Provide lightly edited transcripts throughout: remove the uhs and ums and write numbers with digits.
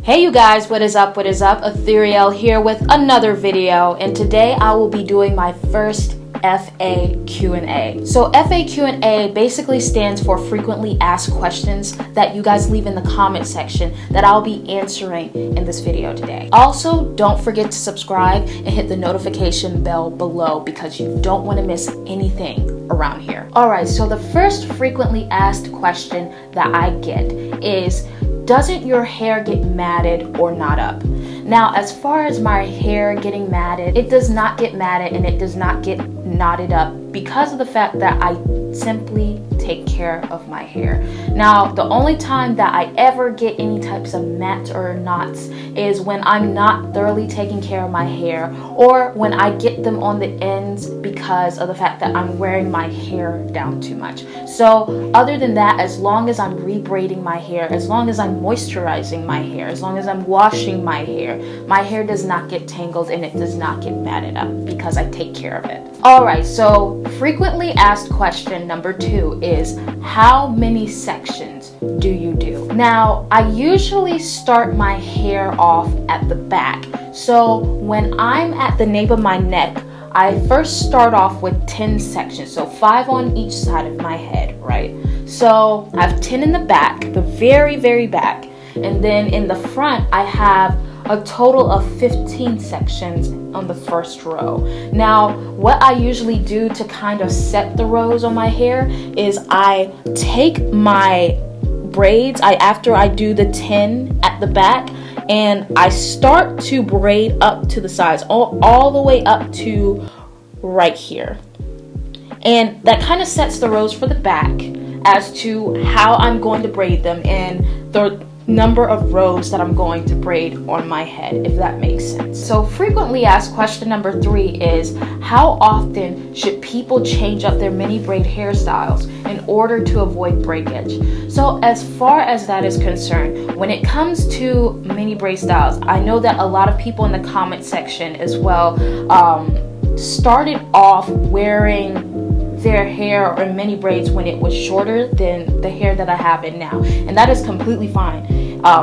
Hey you guys, what is up? Etherielle here with another video, and today I will be doing my first FAQ&A. So FAQ&A basically stands for frequently asked questions that you guys leave in the comment section that I'll be answering in this video today. Also, don't forget to subscribe and hit the notification bell below because you don't want to miss anything around here. Alright, so the first frequently asked question that I get is, doesn't your hair get matted or knot up? Now, as far as my hair getting matted, it does not get matted and it does not get knotted up because of the fact that I simply take care of my hair. Now, the only time that I ever get any types of mats or knots is when I'm not thoroughly taking care of my hair, or when I get them on the ends because of the fact that I'm wearing my hair down too much. So other than that, as long as I'm rebraiding my hair, as long as I'm moisturizing my hair, as long as I'm washing my hair does not get tangled and it does not get matted up because I take care of it. Alright, so frequently asked question number 2 is, how many sections do you do? Now, I usually start my hair off at the back. So when I'm at the nape of my neck, I first start off with 10 sections, so 5 on each side of my head, right? So I have 10 in the back, the very back, and then in the front I have a total of 15 sections on the first row. Now, what I usually do to kind of set the rows on my hair is I take my braids, after I do the 10 at the back, and I start to braid up to the sides, all the way up to right here. And that kind of sets the rows for the back as to how I'm going to braid them and the number of rows that I'm going to braid on my head, if that makes sense. So frequently asked question number 3 is, how often should people change up their mini braid hairstyles in order to avoid breakage? So as far as that is concerned, when it comes to mini braid styles, I know that a lot of people in the comment section as well started off wearing their hair or mini braids when it was shorter than the hair that I have in now, and that is completely fine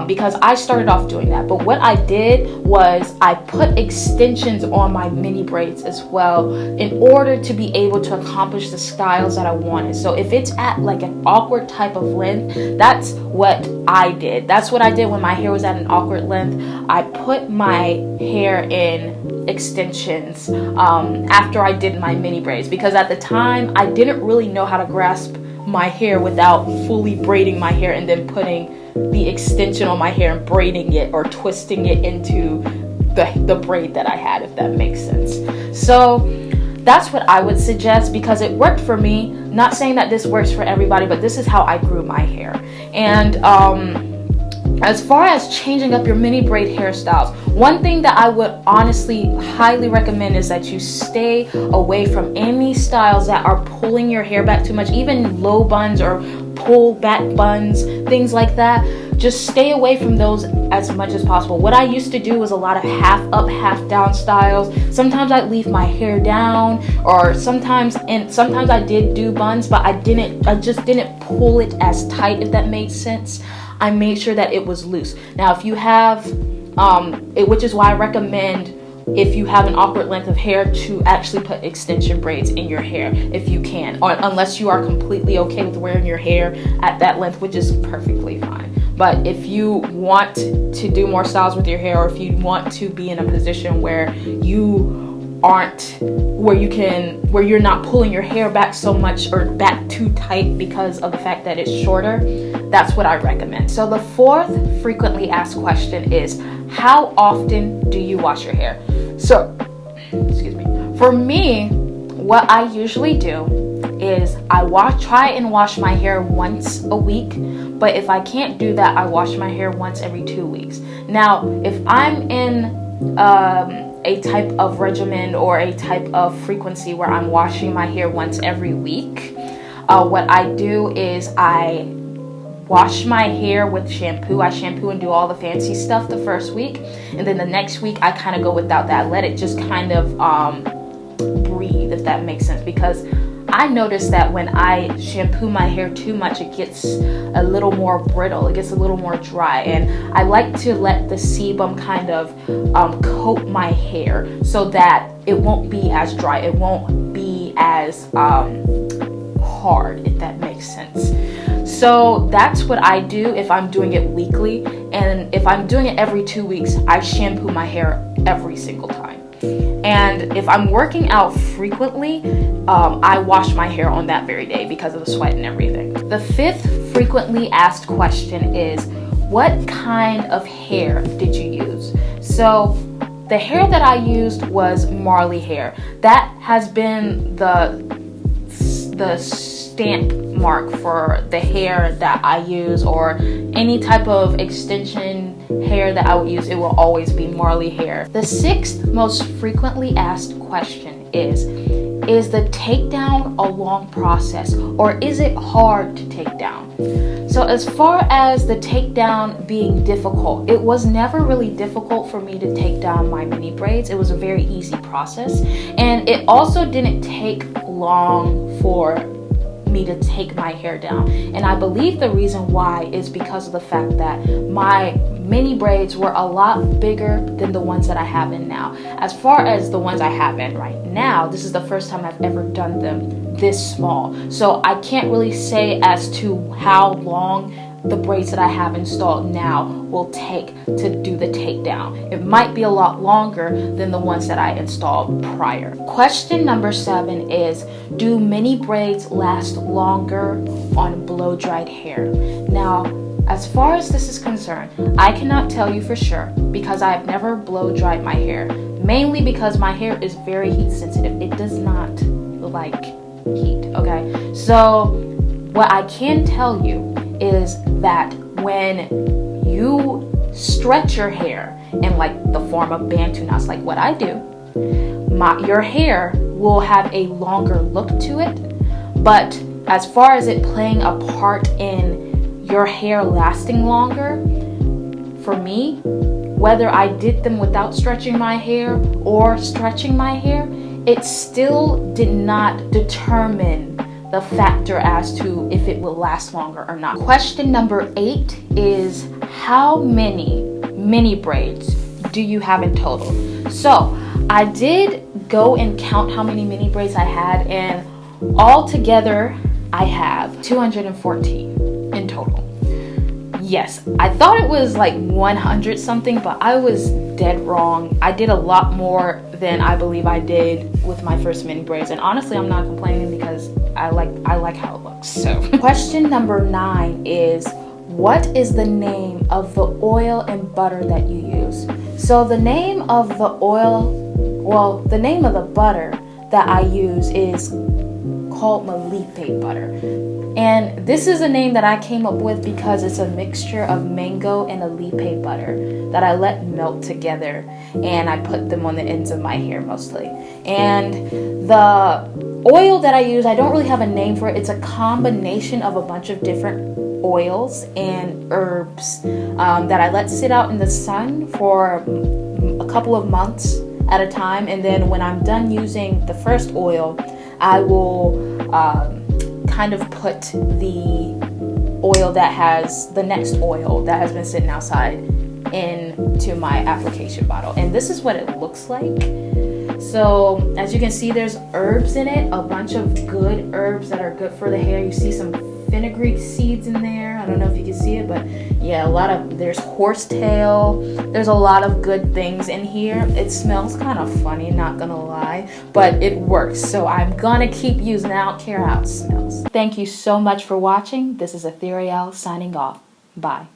because I started off doing that. But what I did was I put extensions on my mini braids as well in order to be able to accomplish the styles that I wanted. So if it's at like an awkward type of length, that's what I did. That's what I did when my hair was at an awkward length. I put my hair in extensions after I did my mini braids, because at the time I didn't really know how to grasp my hair without fully braiding my hair and then putting the extension on my hair and braiding it or twisting it into the braid that I had, if that makes sense. So that's what I would suggest because it worked for me. Not saying that this works for everybody, but this is how I grew my hair. And as far as changing up your mini braid hairstyles, one thing that I would honestly highly recommend is that you stay away from any styles that are pulling your hair back too much, even low buns or pull back buns, things like that. Just stay away from those as much as possible. What I used to do was a lot of half up, half down styles. Sometimes I'd leave my hair down, or sometimes I did do buns, but I just didn't pull it as tight, if that made sense. I made sure that it was loose. Now, if you have, which is why I recommend, if you have an awkward length of hair, to actually put extension braids in your hair if you can, or unless you are completely okay with wearing your hair at that length, which is perfectly fine. But if you want to do more styles with your hair, or if you want to be in a position where you're not pulling your hair back so much or back too tight because of the fact that it's shorter, that's what I recommend. So the 4th frequently asked question is, how often do you wash your hair? So, excuse me. For me, what I usually do is I try and wash my hair once a week, but if I can't do that, I wash my hair once every 2 weeks. Now, if I'm in a type of regimen or a type of frequency where I'm washing my hair once every week, what I do is I wash my hair with shampoo. I shampoo and do all the fancy stuff the first week, and then the next week I kind of go without that. Let it just kind of breathe, if that makes sense, because I notice that when I shampoo my hair too much, it gets a little more brittle, it gets a little more dry, and I like to let the sebum kind of coat my hair so that it won't be as dry, it won't be as hard, if that makes sense. So that's what I do if I'm doing it weekly, and if I'm doing it every 2 weeks, I shampoo my hair every single time. And if I'm working out frequently, I wash my hair on that very day because of the sweat and everything. The fifth frequently asked question is, what kind of hair did you use? So the hair that I used was Marley hair. That has been the stamp mark for the hair that I use, or any type of extension hair that I would use. It will always be Marley hair. The sixth most frequently asked question is the takedown a long process, or is it hard to take down? So as far as the takedown being difficult, it was never really difficult for me to take down my mini braids. It was a very easy process, and it also didn't take long for me to take my hair down. And I believe the reason why is because of the fact that my mini braids were a lot bigger than the ones that I have in now. As far as the ones I have in right now, this is the first time I've ever done them this small. So I can't really say as to how long the braids that I have installed now will take to do the takedown. It might be a lot longer than the ones that I installed prior. Question number 7 is, do mini braids last longer on blow dried hair? Now, as far as this is concerned, I cannot tell you for sure because I have never blow dried my hair, mainly because my hair is very heat sensitive. It does not like heat, okay? So what I can tell you is that when you stretch your hair in like the form of bantu knots, like what I do, your hair will have a longer look to it. But as far as it playing a part in your hair lasting longer, for me, whether I did them without stretching my hair or stretching my hair, it still did not determine the factor as to if it will last longer or not. Question number 8 is, how many mini braids do you have in total? So I did go and count how many mini braids I had, and altogether I have 214 in total. Yes, I thought it was like 100 something, but I was dead wrong. I did a lot more than I believe I did with my first mini braids, and honestly I'm not complaining because I like how it looks. So question number 9 is, what is the name of the oil and butter that you use? So the name of the the name of the butter that I use is called Malipe butter. And this is a name that I came up with because it's a mixture of mango and alipe butter that I let melt together, and I put them on the ends of my hair mostly. And the oil that I use, I don't really have a name for it. It's a combination of a bunch of different oils and herbs that I let sit out in the sun for a couple of months at a time. And then when I'm done using the first oil, I will kind of put the oil that has the next oil that has been sitting outside into my application bottle, and this is what it looks like. So as you can see, there's herbs in it, a bunch of good herbs that are good for the hair. You see some fenugreek seeds in there. I don't know if you can see it, but yeah, there's horsetail. There's a lot of good things in here. It smells kind of funny, not gonna lie, but it works. So I'm gonna keep using it. I don't care how it smells. Thank you so much for watching. This is Etherielle signing off. Bye.